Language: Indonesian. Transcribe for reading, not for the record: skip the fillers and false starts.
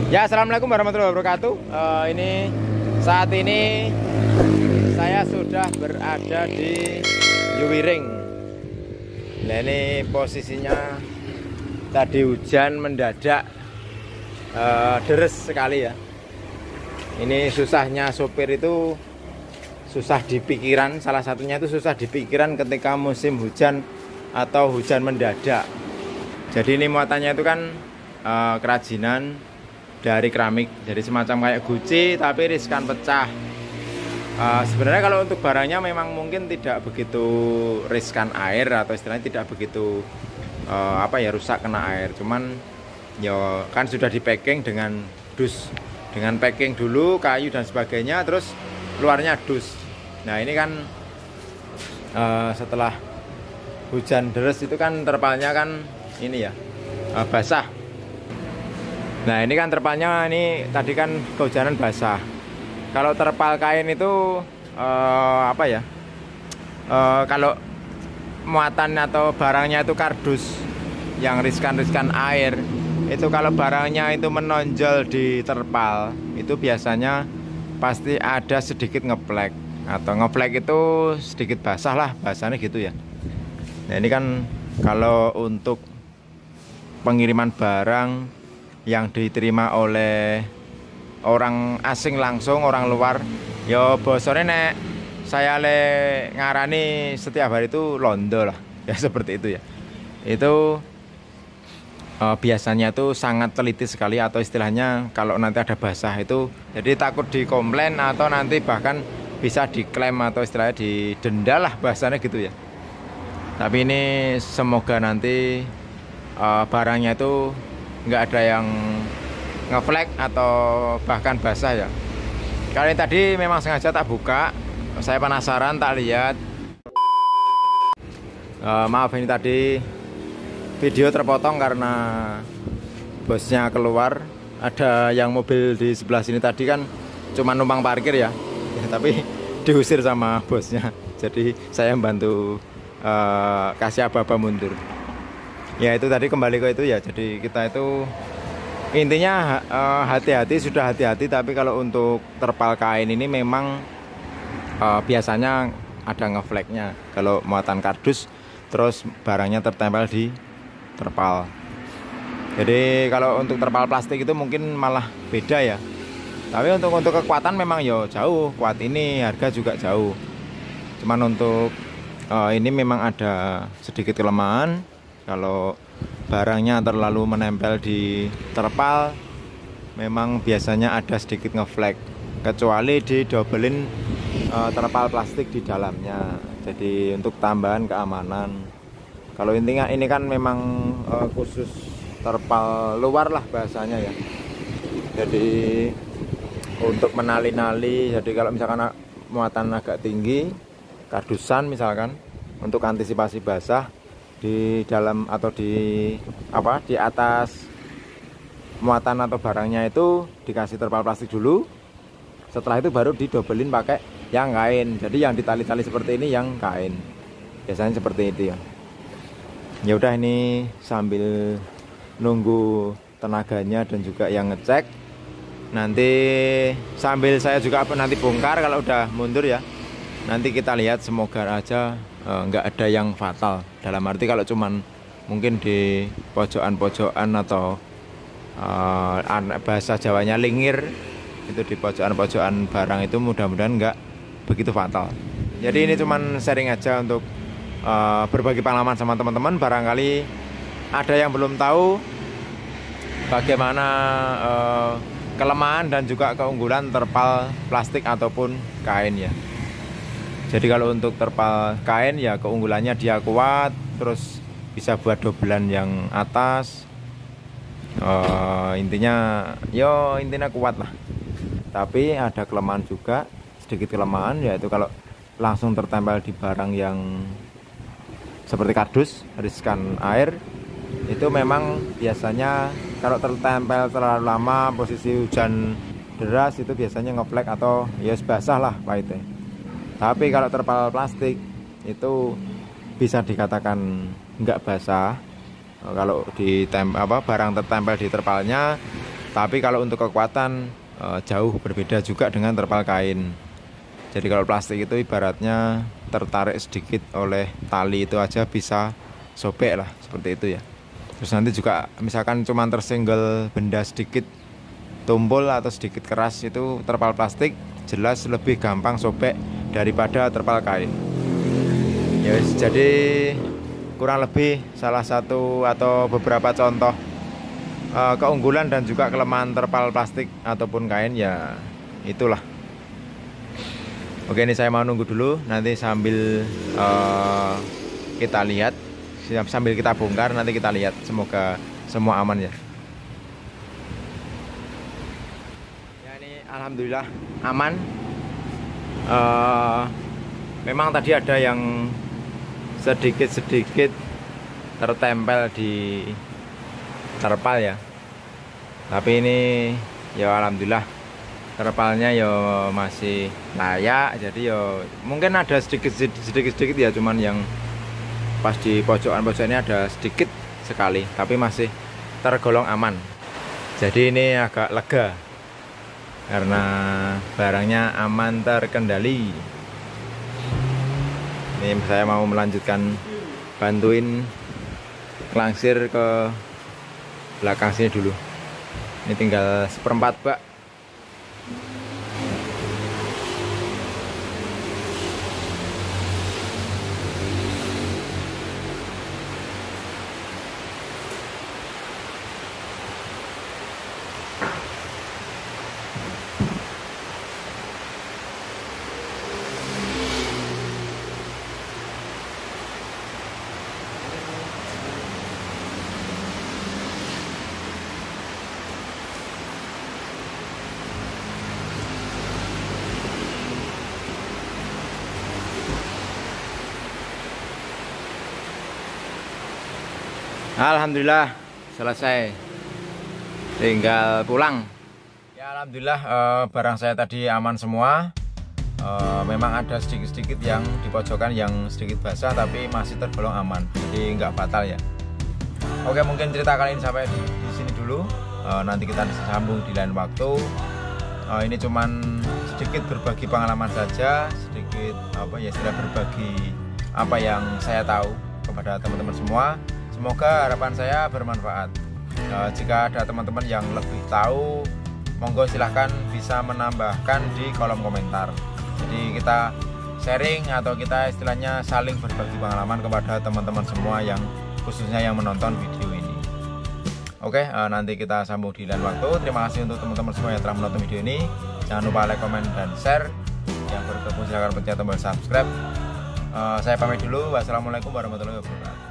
Ya, assalamualaikum warahmatullahi wabarakatuh. Saat ini saya sudah berada di Yuwiring. Nah, ini posisinya tadi hujan mendadak, deres sekali ya. Ini susahnya sopir itu susah di pikiran. Salah satunya itu susah di pikiran ketika musim hujan atau hujan mendadak. Jadi ini muatannya itu kan kerajinan dari keramik, jadi semacam kayak guci tapi riskan pecah. Sebenarnya kalau untuk barangnya memang mungkin tidak begitu riskan air, atau istilahnya tidak begitu rusak kena air. Cuman ya kan sudah di packing dengan dus, dengan packing dulu kayu dan sebagainya, terus luarnya dus. Nah ini kan setelah hujan deres itu kan terpalnya kan ini ya basah. Nah ini kan terpalnya ini tadi kan kehujanan basah. Kalau terpal kain itu kalau muatan atau barangnya itu kardus yang riskan air, itu kalau barangnya itu menonjol di terpal itu biasanya pasti ada sedikit ngeplek, atau ngeplek itu sedikit basah lah bahasanya gitu ya. Nah ini kan kalau untuk pengiriman barang yang diterima oleh orang asing langsung, orang luar, ya bosone nek saya ngarani setiap hari itu londo lah ya, seperti itu ya. Itu biasanya tuh sangat teliti sekali, atau istilahnya kalau nanti ada basah itu jadi takut dikomplain atau nanti bahkan bisa diklaim atau istilahnya didenda lah bahasanya gitu ya. Tapi ini semoga nanti barangnya itu nggak ada yang ngeflek atau bahkan basah ya. Kali tadi memang sengaja tak buka, saya penasaran tak lihat. Maaf ini tadi video terpotong karena bosnya keluar. Ada yang mobil di sebelah sini tadi kan cuma numpang parkir ya, tapi diusir sama bosnya. Jadi saya membantu kasih aba-aba mundur. Ya itu tadi kembali ke itu ya. Jadi kita itu intinya hati-hati, sudah hati-hati. Tapi kalau untuk terpal kain ini memang biasanya ada ngefleknya kalau muatan kardus terus barangnya tertempel di terpal. Jadi kalau untuk terpal plastik itu mungkin malah beda ya. Tapi untuk kekuatan memang ya jauh, kuat ini harga juga jauh. Cuman untuk ini memang ada sedikit kelemahan. Kalau barangnya terlalu menempel di terpal, memang biasanya ada sedikit ngeflek, kecuali didobelin terpal plastik di dalamnya. Jadi untuk tambahan keamanan. Kalau intinya ini kan memang khusus terpal luar lah bahasanya ya. Jadi untuk menali-nali, jadi kalau misalkan muatan agak tinggi, kardusan misalkan, untuk antisipasi basah, di dalam atau di atas muatan atau barangnya itu dikasih terpal plastik dulu. Setelah itu baru didobelin pakai yang kain. Jadi yang ditali-tali seperti ini yang kain. Biasanya seperti itu ya. Ya udah, ini sambil nunggu tenaganya dan juga yang ngecek. Nanti sambil saya juga nanti bongkar kalau udah mundur ya. Nanti kita lihat, semoga aja nggak ada yang fatal. Dalam arti kalau cuman mungkin di pojokan-pojokan atau bahasa Jawanya lingir, itu di pojokan-pojokan barang itu mudah-mudahan nggak begitu fatal. Jadi ini cuman sharing aja untuk berbagi pengalaman sama teman-teman. Barangkali ada yang belum tahu bagaimana kelemahan dan juga keunggulan terpal plastik ataupun kain ya. Jadi kalau untuk terpal kain ya keunggulannya dia kuat, terus bisa buat dobelan yang atas. Intinya kuat lah. Tapi ada kelemahan juga, sedikit kelemahan, yaitu kalau langsung tertempel di barang yang seperti kardus, riskan air, itu memang biasanya kalau tertempel terlalu lama, posisi hujan deras, itu biasanya ngeflek atau ya basah lah Pak itu. Tapi kalau terpal plastik itu bisa dikatakan nggak basah. Kalau barang tertempel di terpalnya Tapi kalau untuk kekuatan jauh berbeda juga dengan terpal kain. Jadi kalau plastik itu ibaratnya tertarik sedikit oleh tali itu aja bisa sobek lah, seperti itu ya. Terus nanti juga misalkan cuma tersenggol benda sedikit tumpul atau sedikit keras, itu terpal plastik jelas lebih gampang sobek daripada terpal kain. Ya, jadi kurang lebih salah satu atau beberapa contoh keunggulan dan juga kelemahan terpal plastik ataupun kain ya itulah. Oke, ini saya mau nunggu dulu, nanti sambil kita lihat, sambil kita bongkar nanti kita lihat, semoga semua aman ya. Ya, ini alhamdulillah aman. Memang tadi ada yang sedikit-sedikit tertempel di terpal ya, tapi ini ya alhamdulillah terpalnya ya masih layak. Jadi ya mungkin ada sedikit ya, cuman yang pas di pojokan-pojokan ini ada sedikit sekali, tapi masih tergolong aman. Jadi ini agak lega karena barangnya aman terkendali. Ini saya mau melanjutkan bantuin langsir ke belakang sini dulu. Ini tinggal 1/4 bak. Alhamdulillah selesai, tinggal pulang ya. Alhamdulillah barang saya tadi aman semua. Memang ada sedikit-sedikit yang di pojokan yang sedikit basah, tapi masih tergolong aman, jadi nggak fatal ya. Oke, mungkin cerita kali ini sampai di sini dulu. Nanti kita sambung di lain waktu. Ini cuman sedikit berbagi pengalaman saja, sedikit istilah berbagi apa yang saya tahu kepada teman-teman semua. Semoga harapan saya bermanfaat. Jika ada teman-teman yang lebih tahu, monggo silahkan bisa menambahkan di kolom komentar. Jadi kita sharing atau kita istilahnya saling berbagi pengalaman kepada teman-teman semua yang khususnya yang menonton video ini. Oke, nanti kita sambung di lain waktu. Terima kasih untuk teman-teman semua yang telah menonton video ini. Jangan lupa like, komen, dan share. Yang baru gabung silahkan pencet tombol subscribe. Saya pamit dulu. Wassalamualaikum warahmatullahi wabarakatuh.